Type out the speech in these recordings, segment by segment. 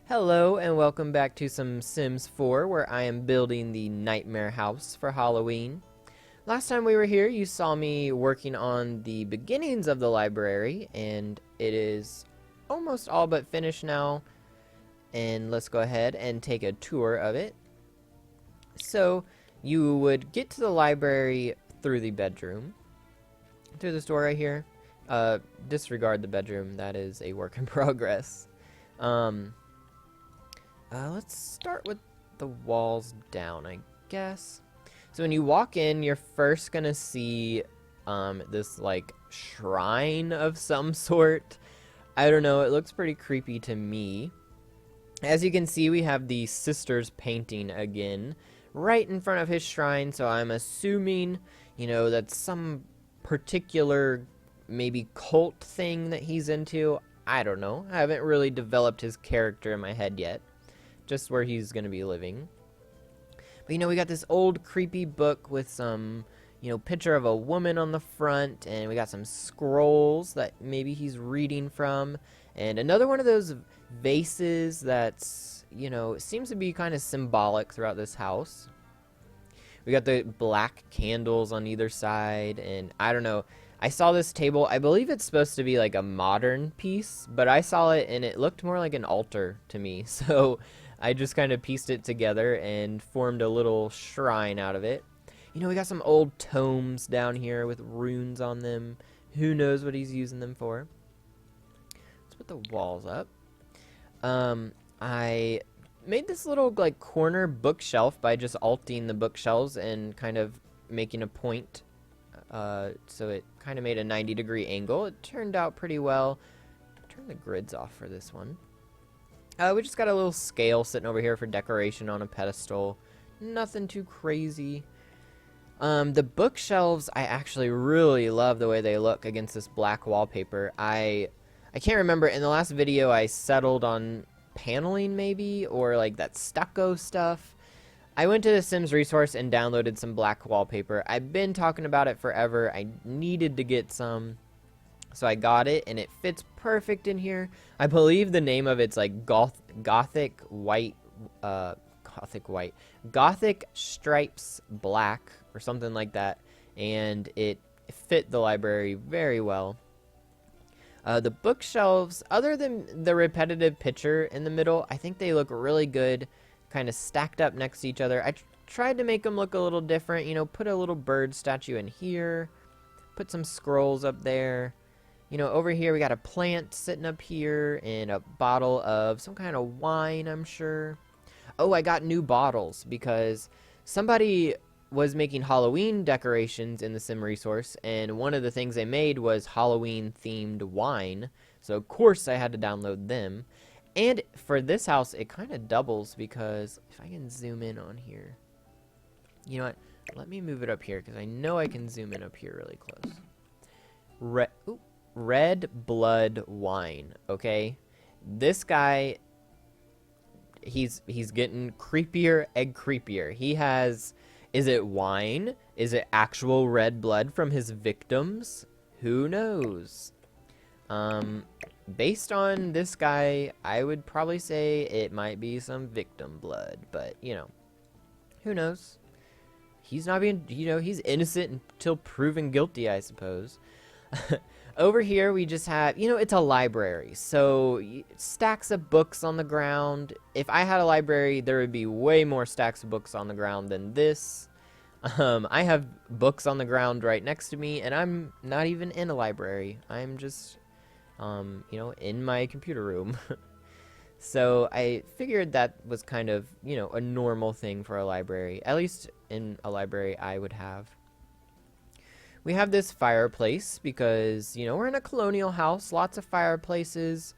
Hello and welcome back to some Sims 4 where I am building the nightmare house for Halloween. Last time we were here you saw me working on the beginnings of the library and it is almost all but finished now, and let's go ahead and take a tour of it. So you would get to the library through the bedroom, through this door right here. Disregard the bedroom, that is a work in progress. Let's start with the walls down, I guess. So when you walk in, you're first gonna see this like shrine of some sort. I don't know, it looks pretty creepy to me. As you can see, we have the sisters painting again right in front of his shrine, so I'm assuming, that's some particular maybe cult thing that he's into. I don't know. I haven't really developed his character in my head yet. Just where he's going to be living. But we got this old creepy book with some, picture of a woman on the front, and we got some scrolls that maybe he's reading from, and another one of those vases that's, seems to be kind of symbolic throughout this house. We got the black candles on either side, and I don't know. I saw this table. I believe it's supposed to be like a modern piece, but I saw it and it looked more like an altar to me. So I just kind of pieced it together and formed a little shrine out of it. We got some old tomes down here with runes on them. Who knows what he's using them for? Let's put the walls up. I made this little like corner bookshelf by just alting the bookshelves and kind of making a point. So it kind of made a 90-degree angle. It turned out pretty well. Turn the grids off for this one. We just got a little scale sitting over here for decoration on a pedestal. Nothing too crazy. The bookshelves, I actually really love the way they look against this black wallpaper. I can't remember. In the last video, I settled on paneling maybe, or like that stucco stuff. I went to the Sims resource and downloaded some black wallpaper. I've been talking about it forever. I needed to get some. So I got it, and it fits perfect in here. I believe the name of it's like Gothic Stripes Black or something like that. And it fit the library very well. The bookshelves, other than the repetitive picture in the middle, I think they look really good, kind of stacked up next to each other. I tried to make them look a little different, put a little bird statue in here, put some scrolls up there. Over here we got a plant sitting up here and a bottle of some kind of wine, I'm sure. Oh, I got new bottles because somebody was making Halloween decorations in the Sim resource, and one of the things they made was Halloween themed wine. So of course I had to download them. And for this house, it kind of doubles because if I can zoom in on here. You know what? Let me move it up here because I know I can zoom in up here really close. Red blood wine, okay? This guy, he's getting creepier and creepier. He has, is it wine? Is it actual red blood from his victims? Who knows? Based on this guy, I would probably say it might be some victim blood, but, who knows? He's not being, he's innocent until proven guilty, I suppose. Over here, we just have, it's a library, so stacks of books on the ground. If I had a library, there would be way more stacks of books on the ground than this. I have books on the ground right next to me, and I'm not even in a library. I'm just, in my computer room. So I figured that was kind of, a normal thing for a library. At least in a library I would have. We have this fireplace because, we're in a colonial house. Lots of fireplaces.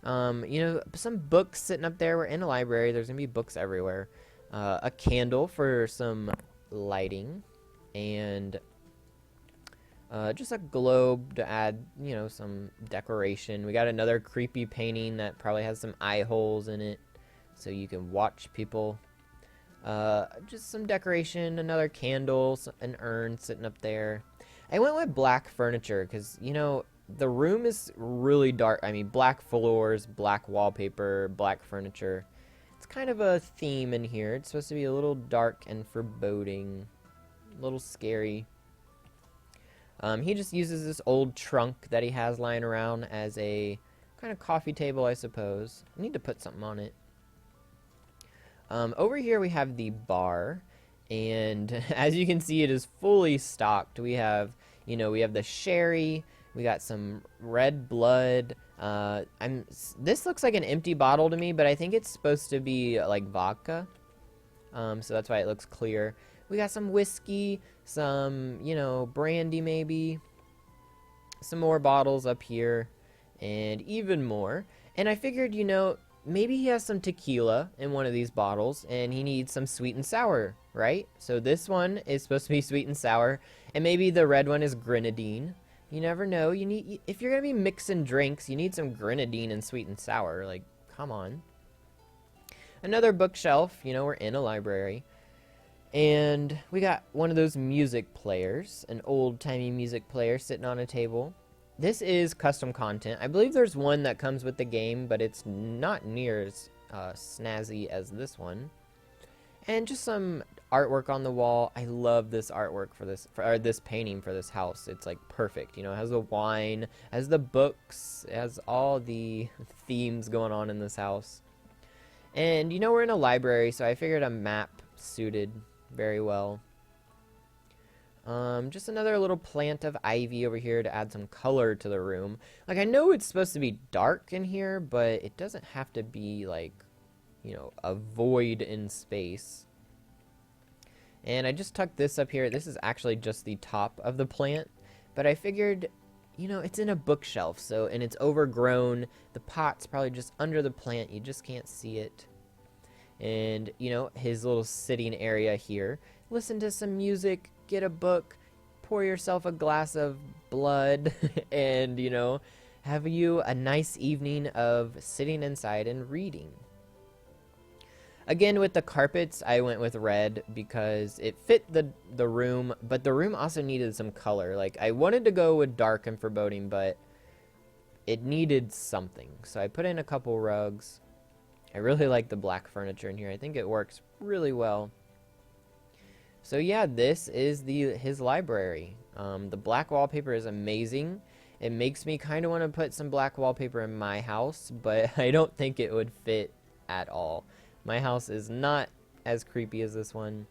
Some books sitting up there. We're in a library. There's going to be books everywhere. A candle for some lighting. And just a globe to add, some decoration. We got another creepy painting that probably has some eye holes in it. So you can watch people. Just some decoration. Another candle. An urn sitting up there. I went with black furniture because, the room is really dark. I mean, black floors, black wallpaper, black furniture. It's kind of a theme in here. It's supposed to be a little dark and foreboding, a little scary. He just uses this old trunk that he has lying around as a kind of coffee table, I suppose. I need to put something on it. Over here we have the bar, and as you can see, it is fully stocked. We have, we have the sherry, we got some red blood. This looks like an empty bottle to me, but I think it's supposed to be like vodka. So that's why it looks clear. We got some whiskey, some, brandy maybe, some more bottles up here, and even more. And I figured, maybe he has some tequila in one of these bottles, and he needs some sweet and sour, right? So this one is supposed to be sweet and sour, and maybe the red one is grenadine. You never know. If you're gonna be mixing drinks, you need some grenadine and sweet and sour. Like, come on. Another bookshelf. We're in a library. And we got one of those music players, an old-timey music player sitting on a table. This is custom content. I believe there's one that comes with the game, but it's not near as snazzy as this one. And just some artwork on the wall. I love this artwork or this painting for this house. It's like perfect. It has the wine, has the books, it has all the themes going on in this house. And we're in a library, so I figured a map suited very well. Just another little plant of ivy over here to add some color to the room. Like, I know it's supposed to be dark in here, but it doesn't have to be like, a void in space. And I just tucked this up here. This is actually just the top of the plant, but I figured, it's in a bookshelf, and it's overgrown. The pot's probably just under the plant. You just can't see it. And, his little sitting area here. Listen to some music, get a book, pour yourself a glass of blood, and, have you a nice evening of sitting inside and reading. Again, with the carpets, I went with red because it fit the room, but the room also needed some color. Like, I wanted to go with dark and foreboding, but it needed something. So I put in a couple rugs. I really like the black furniture in here. I think it works really well. So yeah, this is his library. The black wallpaper is amazing. It makes me kind of want to put some black wallpaper in my house, but I don't think it would fit at all. My house is not as creepy as this one,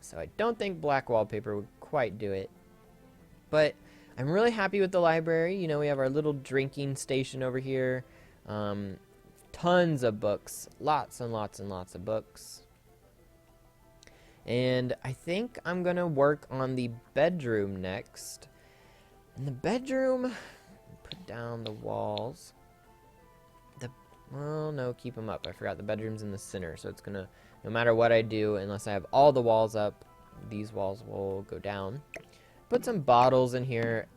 so I don't think black wallpaper would quite do it. But I'm really happy with the library. We have our little drinking station over here. Tons of books. Lots and lots and lots of books. And I think I'm going to work on the bedroom next. In the bedroom, put down the walls. Well, no, keep them up. I forgot the bedroom's in the center, so it's going to, no matter what I do, unless I have all the walls up, these walls will go down. Put some bottles in here.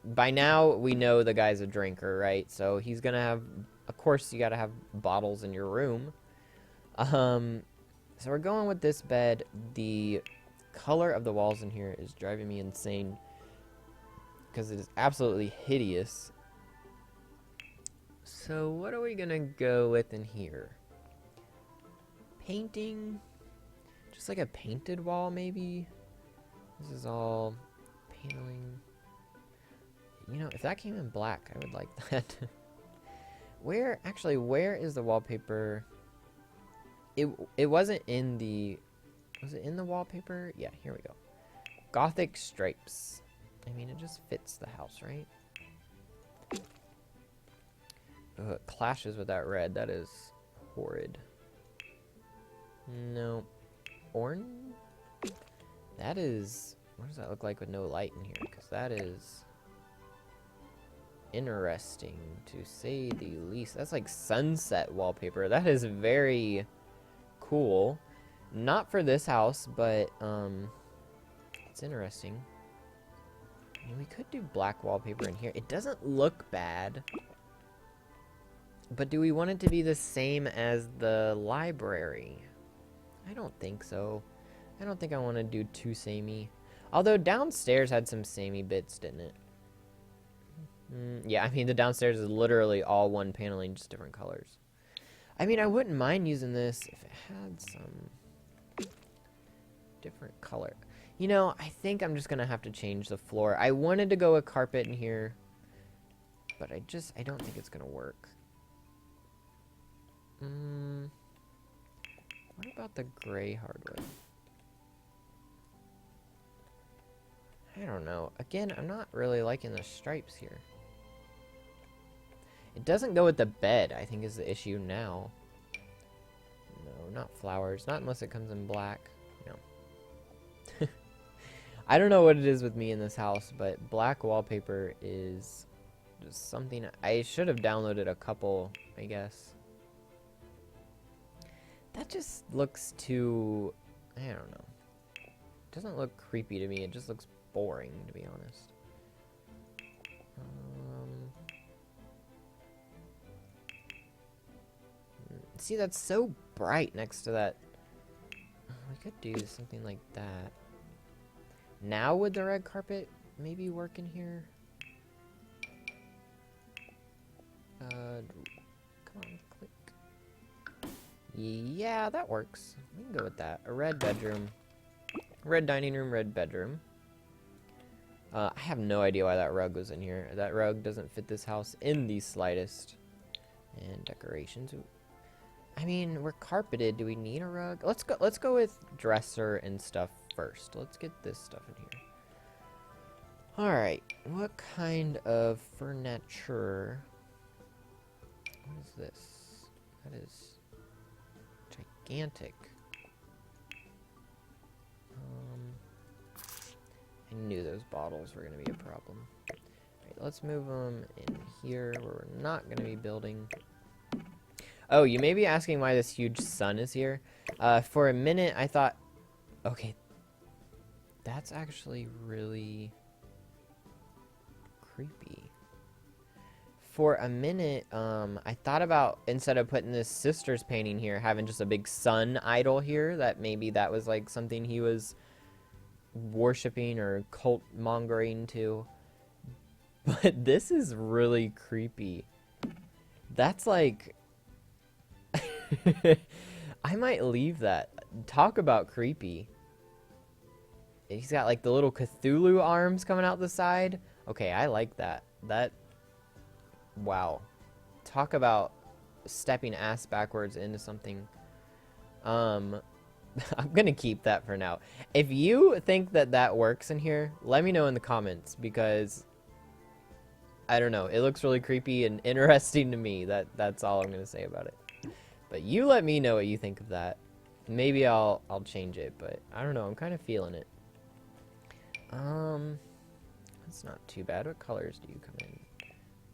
By now, we know the guy's a drinker, right? So he's going to have, of course, you got to have bottles in your room. So we're going with this bed. The color of the walls in here is driving me insane because it is absolutely hideous. So what are we going to go with in here? Painting? Just like a painted wall, maybe? This is all paneling. If that came in black, I would like that. Where is the wallpaper? It wasn't in the... Was it in the wallpaper? Yeah, here we go. Gothic stripes. I mean, it just fits the house, right? Oh, it clashes with that red. That is horrid. No. Orange? That is... What does that look like with no light in here? Because that is... interesting, to say the least. That's like sunset wallpaper. That is very cool. Not for this house, but it's interesting. I mean, we could do black wallpaper in here. It doesn't look bad. But do we want it to be the same as the library? I don't think so. I don't think I want to do too samey. Although downstairs had some samey bits, didn't it? Yeah, I mean, the downstairs is literally all one paneling, just different colors. I mean, I wouldn't mind using this if it had some different color. You know, I think I'm just going to have to change the floor. I wanted to go with carpet in here, but I don't think it's going to work. What about the gray hardwood? I don't know. Again, I'm not really liking the stripes here. It doesn't go with the bed, I think is the issue now. No, not flowers. Not unless it comes in black. No. I don't know what it is with me in this house, but black wallpaper is just something... I should have downloaded a couple, I guess. That just looks too... I don't know. It doesn't look creepy to me. It just looks boring, to be honest. See, that's so bright next to that. We could do something like that. Now would the red carpet maybe work in here? Come on, click. Yeah, that works. We can go with that. A red bedroom. Red dining room, red bedroom. I have no idea why that rug was in here. That rug doesn't fit this house in the slightest. And decorations. I mean, we're carpeted. Do we need a rug? Let's go with dresser and stuff first. Let's get this stuff in here. Alright. What kind of furniture? What is this? That is gigantic. I knew those bottles were going to be a problem. Alright, let's move them in here where we're not going to be building. Oh, you may be asking why this huge sun is here. For a minute, I thought... Okay. That's actually really... creepy. For a minute, I thought about, instead of putting this sister's painting here, having just a big sun idol here, that maybe that was, like, something he was worshipping or cult-mongering to. But this is really creepy. That's, like... I might leave that. Talk about creepy. He's got like the little Cthulhu arms coming out the side. Okay, I like that. Wow. Talk about stepping ass backwards into something. I'm gonna keep that for now. If you think that works in here, let me know in the comments, because I don't know. It looks really creepy and interesting to me. That's all I'm gonna say about it. But you let me know what you think of that. Maybe I'll change it, but I don't know. I'm kind of feeling it. That's not too bad. What colors do you come in?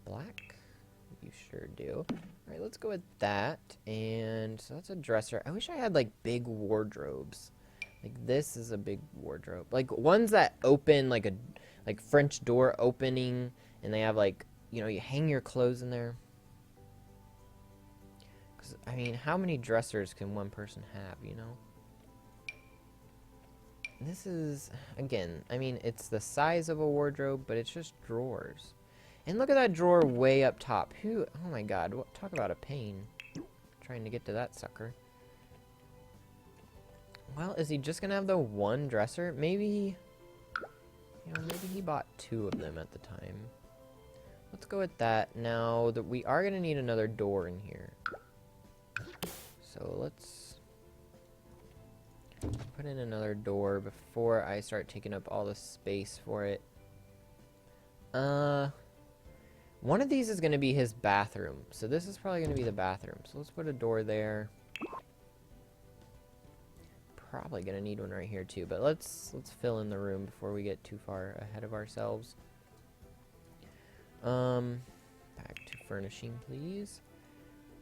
Black? You sure do. Alright, let's go with that. And so that's a dresser. I wish I had like big wardrobes. Like this is a big wardrobe. Like ones that open like French door opening, and they have like, you know, you hang your clothes in there. I mean, how many dressers can one person have, you know? This is, again, I mean, it's the size of a wardrobe, but it's just drawers. And look at that drawer way up top. Oh my god, talk about a pain. Trying to get to that sucker. Well, is he just gonna have the one dresser? Maybe, you know, maybe he bought 2 of them at the time. Let's go with that. Now, we are gonna need another door in here. So let's put in another door before I start taking up all the space for it. One of these is going to be his bathroom. So this is probably going to be the bathroom. So let's put a door there. Probably going to need one right here too. But let's fill in the room before we get too far ahead of ourselves. Back to furnishing, please.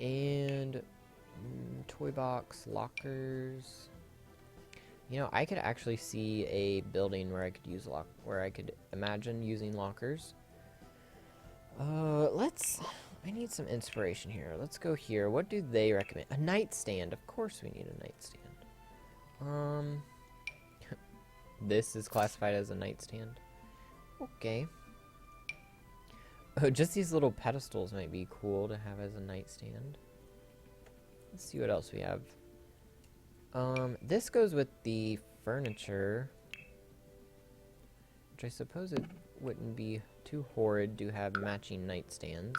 And... toy box, lockers. You know, I could actually see a building where I could use where I could imagine using lockers. I need some inspiration here. Let's go here. What do they recommend? A nightstand. Of course we need a nightstand. This is classified as a nightstand. Okay. Oh, just these little pedestals might be cool to have as a nightstand. Let's see what else we have. This goes with the furniture, which I suppose it wouldn't be too horrid to have matching nightstands.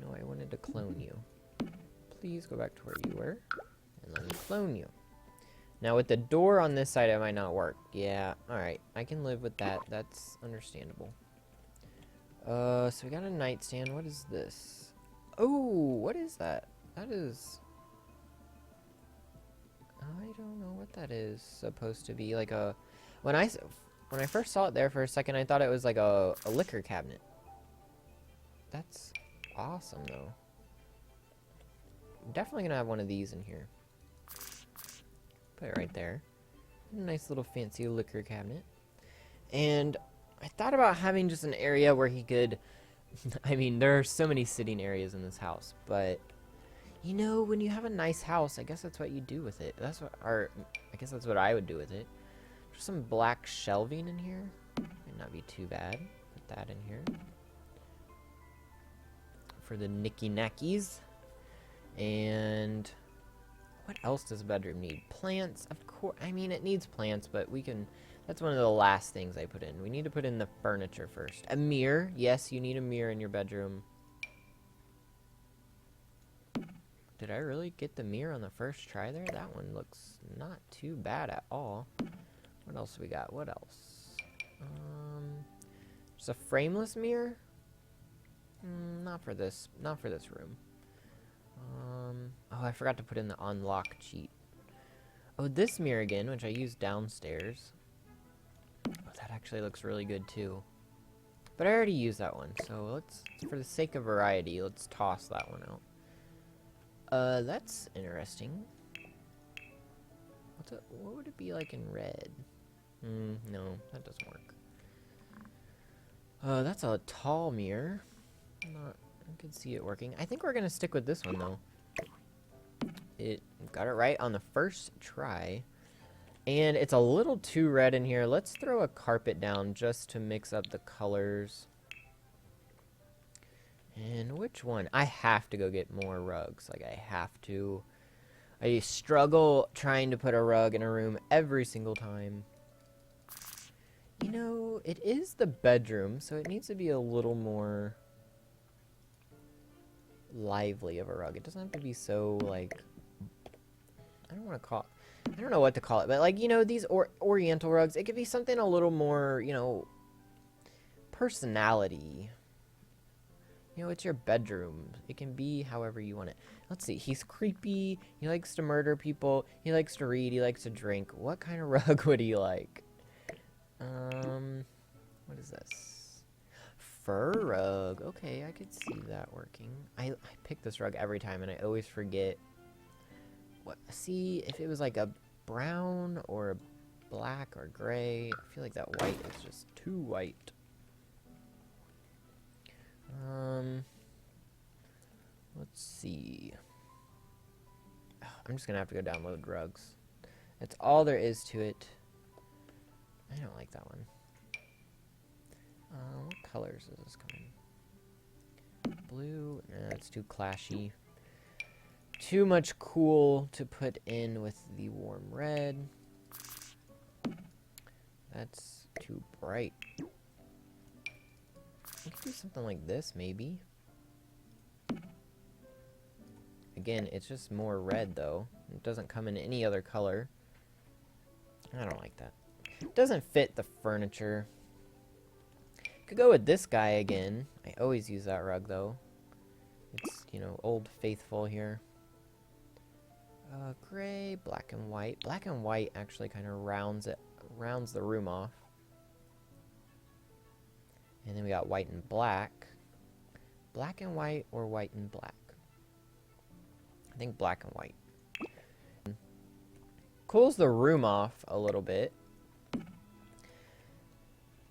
No, I wanted to clone you. Please go back to where you were, and let me clone you. Now, with the door on this side, it might not work. Yeah, alright. I can live with that. That's understandable. So we got a nightstand. What is this? Oh, what is that? That is... I don't know what that is supposed to be. Like a... When I first saw it there for a second, I thought it was like a liquor cabinet. That's awesome, though. I'm definitely gonna have one of these in here. Put it right there. A nice little fancy liquor cabinet. And I thought about having just an area where he could... I mean, there are so many sitting areas in this house, but... You know, when you have a nice house, I guess that's what you do with it. That's what... Or, I guess that's what I would do with it. There's some black shelving in here. Might not be too bad. Put that in here. For the knicky-knackies. And... What else does a bedroom need? Plants, of course. I mean, it needs plants, but we can... That's one of the last things I put in. We need to put in the furniture first. A mirror. Yes, you need a mirror in your bedroom. Did I really get the mirror on the first try there? That one looks not too bad at all. What else we got? What else? Just a frameless mirror? Not for this. Not for this room. Oh, I forgot to put in the unlock cheat. Oh, this mirror again, which I used downstairs. Oh, that actually looks really good too. But I already used that one, so let's, for the sake of variety, let's toss that one out. That's interesting. What would it be like in red? No, that doesn't work. That's a tall mirror. I could see it working. I think we're gonna stick with this one though. It got it right on the first try. And it's a little too red in here. Let's throw a carpet down just to mix up the colors. And which one? I have to go get more rugs. Like, I have to. I struggle trying to put a rug in a room every single time. You know, it is the bedroom, so it needs to be a little more lively of a rug. It doesn't have to be so, like... I don't want to call it... I don't know what to call it, but, like, you know, these oriental rugs, it could be something a little more, you know, personality. You know, it's your bedroom. It can be however you want it. Let's see. He's creepy. He likes to murder people. He likes to read. He likes to drink. What kind of rug would he like? What is this? Fur rug. Okay, I could see that working. I pick this rug every time, and I always forget. What? See, if it was like a brown or a black or gray. I feel like that white is just too white. Let's see. I'm just gonna have to go download rugs. That's all there is to it. I don't like that one. What colors does this come in? Blue? Nah, it's too clashy. Too much cool to put in with the warm red. That's too bright. We could do something like this, maybe. Again, it's just more red, though. It doesn't come in any other color. I don't like that. It doesn't fit the furniture. Could go with this guy again. I always use that rug, though. It's, you know, old faithful here. Gray, black and white. Black and white actually kind of rounds the room off. And then we got white and black. Black and white or white and black? I think black and white. Cools the room off a little bit.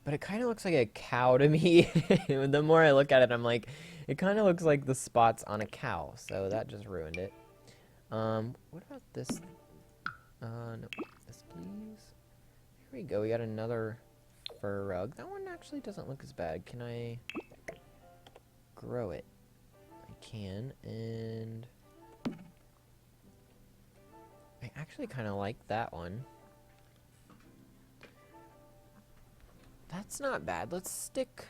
But it kind of looks like a cow to me. The more I look at it, I'm like, it kind of looks like the spots on a cow. So that just ruined it. What about this? No, this please. Here we go. We got another fur rug. That one actually doesn't look as bad. Can I grow it? I can, and I actually kind of like that one. That's not bad. Let's stick...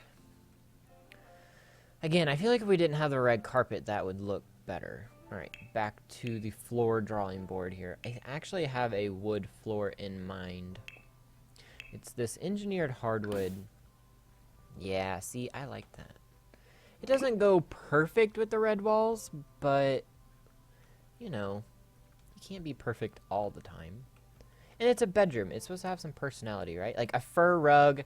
Again, I feel like if we didn't have the red carpet, that would look better. Alright, back to the floor drawing board here. I actually have a wood floor in mind. It's this engineered hardwood. Yeah, see, I like that. It doesn't go perfect with the red walls, but, you know, you can't be perfect all the time. And it's a bedroom. It's supposed to have some personality, right? Like a fur rug.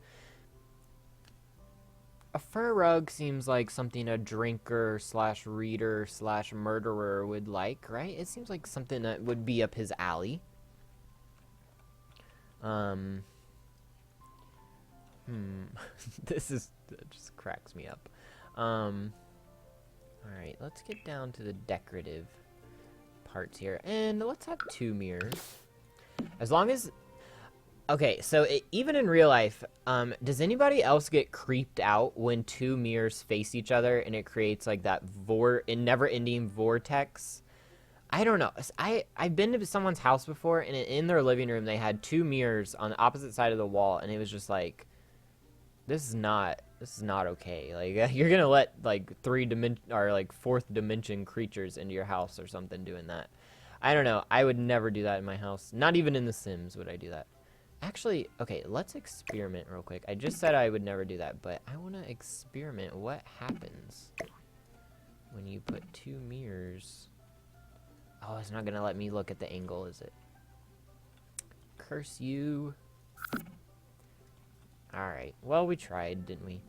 A fur rug seems like something a drinker slash reader slash murderer would like, right? It seems like something that would be up his alley. This just cracks me up. Alright, let's get down to the decorative parts here. And let's have 2 mirrors. As long as... Okay, so even in real life, does anybody else get creeped out when 2 mirrors face each other and it creates like that never-ending vortex? I don't know. I've been to someone's house before, and in their living room they had 2 mirrors on the opposite side of the wall, and it was just like, this is not okay. Like, you're gonna let like 4th dimension creatures into your house or something doing that. I don't know. I would never do that in my house. Not even in The Sims would I do that. Actually, okay, let's experiment real quick. I just said I would never do that, but I want to experiment what happens when you put 2 mirrors. Oh, it's not going to let me look at the angle, is it? Curse you. Alright, well, we tried, didn't we?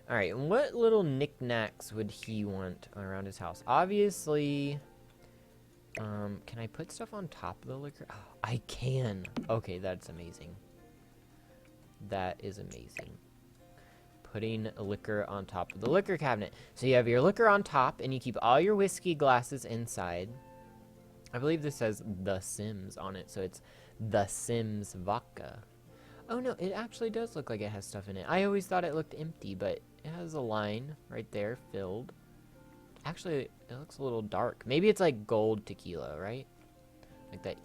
Alright, and what little knickknacks would he want around his house? Obviously... can I put stuff on top of the liquor? Oh, I can. Okay, that's amazing. That is amazing. Putting liquor on top of the liquor cabinet. So you have your liquor on top, and you keep all your whiskey glasses inside. I believe this says The Sims on it, so it's The Sims Vodka. Oh no, it actually does look like it has stuff in it. I always thought it looked empty, but it has a line right there filled. Actually, it looks a little dark. Maybe it's like gold tequila, right? Like that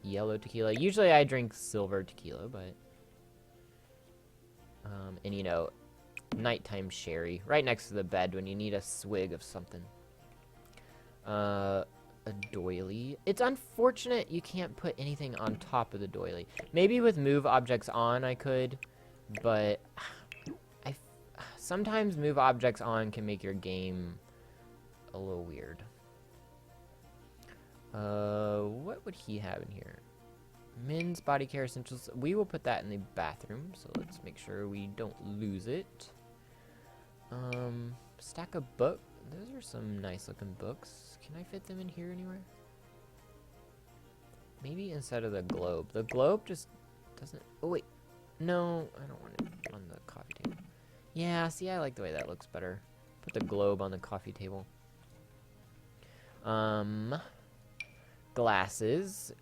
yellow tequila. Usually I drink silver tequila, but... and you know, nighttime sherry. Right next to the bed when you need a swig of something. A doily. It's unfortunate you can't put anything on top of the doily. Maybe with move objects on I could, but... sometimes move objects on can make your game... a little weird. What would he have in here? Men's body care essentials. We will put that in the bathroom, so let's make sure we don't lose it. Stack of book. Those are some nice looking books. Can I fit them in here anywhere? Maybe instead of the globe. The globe just doesn't... Oh, wait. No, I don't want it on the coffee table. Yeah, see, I like the way that looks better. Put the globe on the coffee table. Glasses.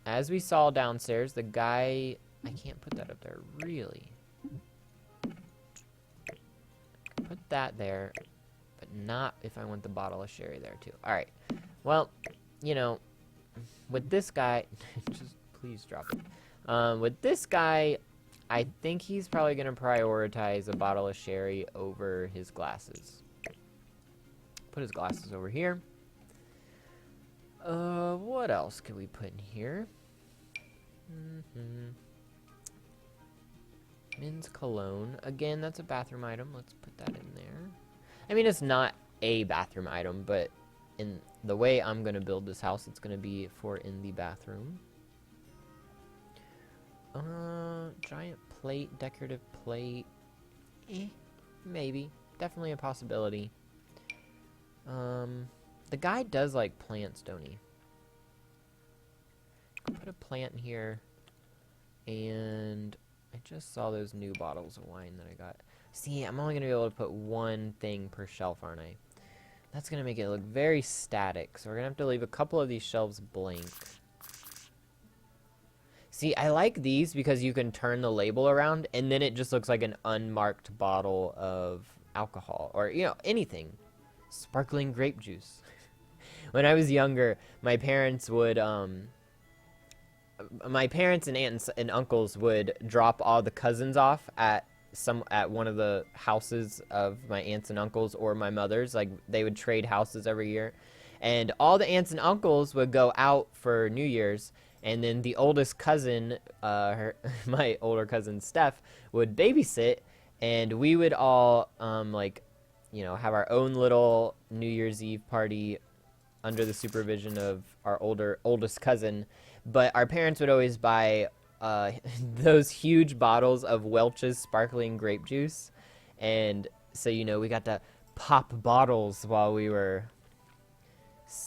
As we saw downstairs, the guy... I can't put that up there, really. Put that there, but not if I want the bottle of sherry there, too. Alright. Well, you know, with this guy... just please drop it. With this guy, I think he's probably going to prioritize a bottle of sherry over his glasses. Put his glasses over here. What else can we put in here? Men's cologne. Again, that's a bathroom item. Let's put that in there. I mean, it's not a bathroom item, but in the way I'm going to build this house, it's going to be for in the bathroom. Giant plate, decorative plate. Maybe. Definitely a possibility. The guy does like plants, don't he? Put a plant in here. And I just saw those new bottles of wine that I got. See, I'm only going to be able to put one thing per shelf, aren't I? That's going to make it look very static. So we're going to have to leave a couple of these shelves blank. See, I like these because you can turn the label around and then it just looks like an unmarked bottle of alcohol or, anything. Sparkling grape juice. When I was younger, my parents and aunts and uncles would drop all the cousins off at one of the houses of my aunts and uncles or my mother's. Like, they would trade houses every year. And all the aunts and uncles would go out for New Year's, and then the oldest cousin, my older cousin Steph, would babysit, and we would all, have our own little New Year's Eve party under the supervision of our oldest cousin. But our parents would always buy those huge bottles of Welch's sparkling grape juice, and so we got to pop bottles while we were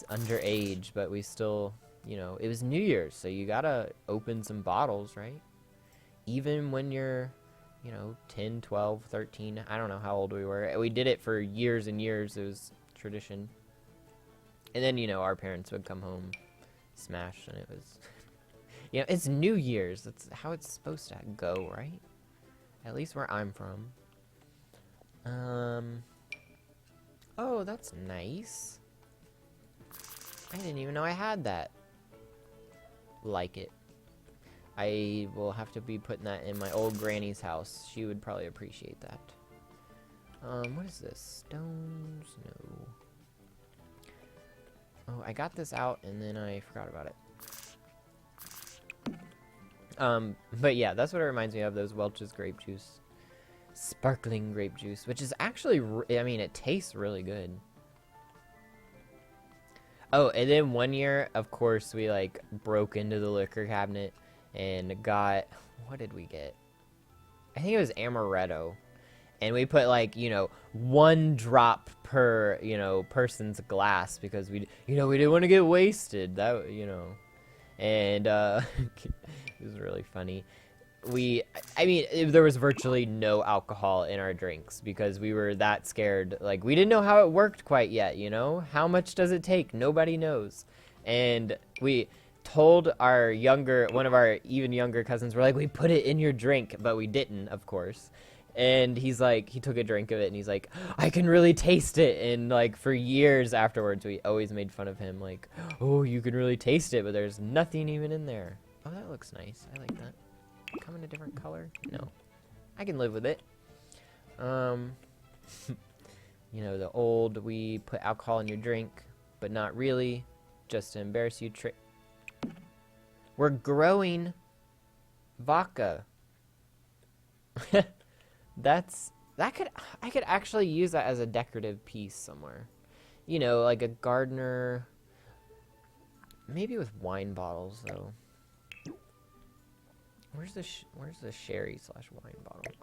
underage, but we still, it was New Year's, so you gotta open some bottles, right? Even when you're 10, 12, 13, I don't know how old we were. We did it for years and years. It was tradition. And then our parents would come home smashed, and it was it's New Year's. That's how it's supposed to go, right? At least where I'm from. Oh, that's nice. I didn't even know I had that. Like it. I will have to be putting that in my old granny's house. She would probably appreciate that. What is this? Stones? No. Oh, I got this out and then I forgot about it. But yeah, that's what it reminds me of, those Welch's grape juice. Sparkling grape juice, which is actually, it tastes really good. Oh, and then one year, of course, we, broke into the liquor cabinet and got, what did we get? I think it was amaretto. And we put, 1 drop per, person's glass because we didn't want to get wasted. That, And, it was really funny. There was virtually no alcohol in our drinks because we were that scared. We didn't know how it worked quite yet, How much does it take? Nobody knows. And we told one of our even younger cousins, we're like, we put it in your drink, but we didn't, of course. And he's like, he took a drink of it and he's like, I can really taste it. And for years afterwards, we always made fun of him. Oh, you can really taste it, but there's nothing even in there. Oh, that looks nice. I like that. Come in a different color? No. I can live with it. The old, we put alcohol in your drink, but not really, just to embarrass you trick. We're growing vodka. I could actually use that as a decorative piece somewhere. Like a gardener. Maybe with wine bottles though. Where's the sherry / wine bottle?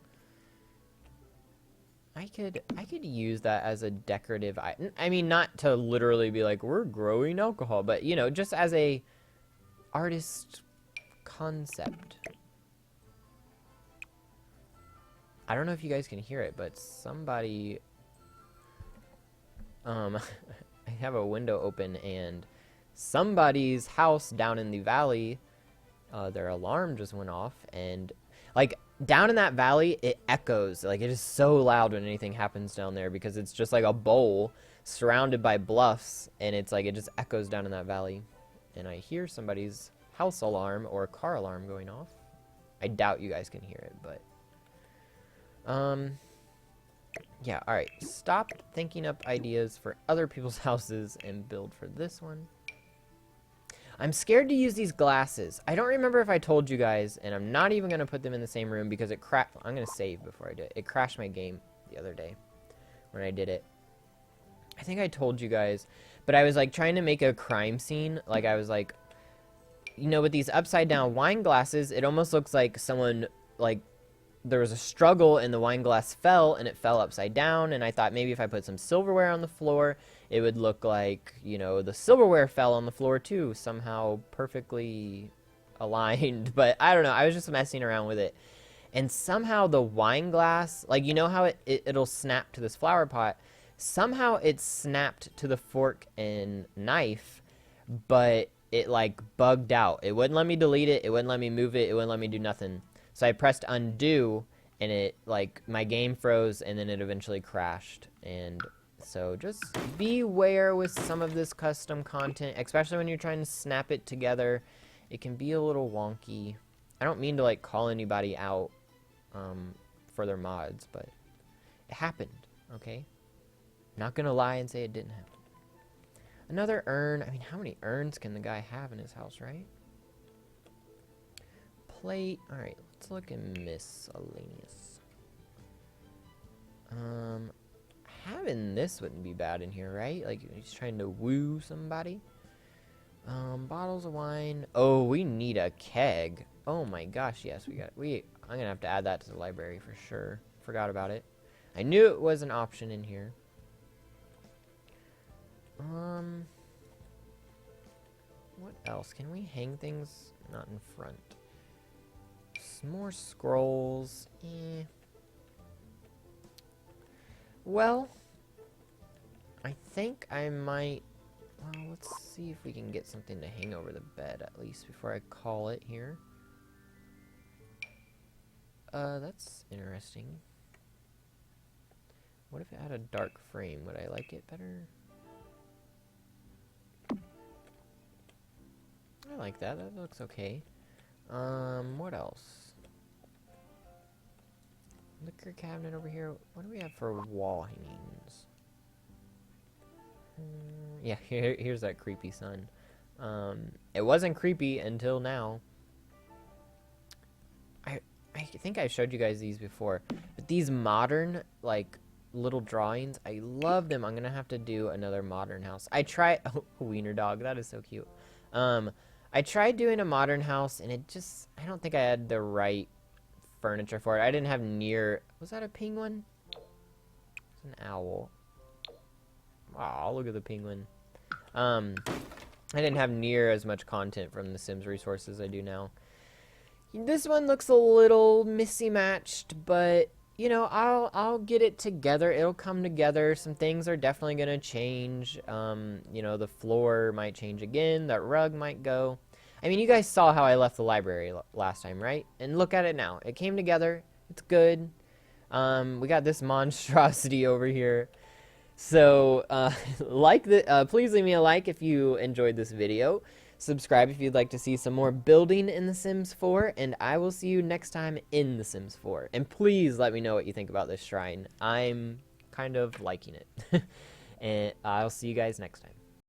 I could use that as a decorative item. Not to literally be like, we're growing alcohol, but just as a artist concept. I don't know if you guys can hear it, but somebody I have a window open and somebody's house down in the valley, their alarm just went off, and down in that valley it echoes. It is so loud when anything happens down there because it's just like a bowl surrounded by bluffs, and it's it just echoes down in that valley. And I hear somebody's house alarm or car alarm going off. I doubt you guys can hear it, but yeah, alright. Stop thinking up ideas for other people's houses and build for this one. I'm scared to use these glasses. I don't remember if I told you guys, and I'm not even going to put them in the same room because I'm going to save before I do it. It crashed my game the other day when I did it. I think I told you guys, but I was trying to make a crime scene. I was with these upside down wine glasses, it almost looks like someone, there was a struggle and the wine glass fell and it fell upside down, and I thought maybe if I put some silverware on the floor it would look like the silverware fell on the floor too, somehow perfectly aligned. But I don't know, I was just messing around with it, and somehow the wine glass, how it'll snap to this flower pot, somehow it snapped to the fork and knife, but it like bugged out. It wouldn't let me delete it. It wouldn't let me move it. It wouldn't let me do nothing. So I pressed undo, and it like my game froze, and then it eventually crashed. And so just beware with some of this custom content, especially when you're trying to snap it together. It can be a little wonky. I don't mean to like call anybody out for their mods, but it happened, okay? Not gonna lie and say it didn't happen. Another urn. I mean, how many urns can the guy have in his house, right? Plate. Alright, let's look at miscellaneous. Having this wouldn't be bad in here, right? Like, he's trying to woo somebody. Bottles of wine. Oh, we need a keg. Oh my gosh, yes, I'm gonna have to add that to the library for sure. Forgot about it. I knew it was an option in here. What else? Can we hang things? Not in front. Some more scrolls. Well, I think I might... Well, let's see if we can get something to hang over the bed, at least, before I call it here. That's interesting. What if it had a dark frame? Would I like it better? I like that. That looks okay. What else? Liquor cabinet over here. What do we have for wall hangings? Yeah, here's that creepy sun. It wasn't creepy until now. I think I showed you guys these before, but these modern like little drawings, I love them. I'm gonna have to do another modern house. I tried. Oh, wiener dog, that is so cute. I tried doing a modern house, and it just, I don't think I had the right furniture for it. I didn't have near. Was that a penguin? It's an owl. Wow, look at the penguin. I didn't have near as much content from the Sims resources I do now. This one looks a little missy-matched, but you know, I'll get it together. It'll come together. Some things are definitely gonna change. You know, the floor might change again. That rug might go. I mean, you guys saw how I left the library last time, right? And look at it now. It came together. It's good. We got this monstrosity over here. So, please leave me a like if you enjoyed this video. Subscribe if you'd like to see some more building in The Sims 4, and I will see you next time in The Sims 4. And please let me know what you think about this shrine. I'm kind of liking it. And I'll see you guys next time.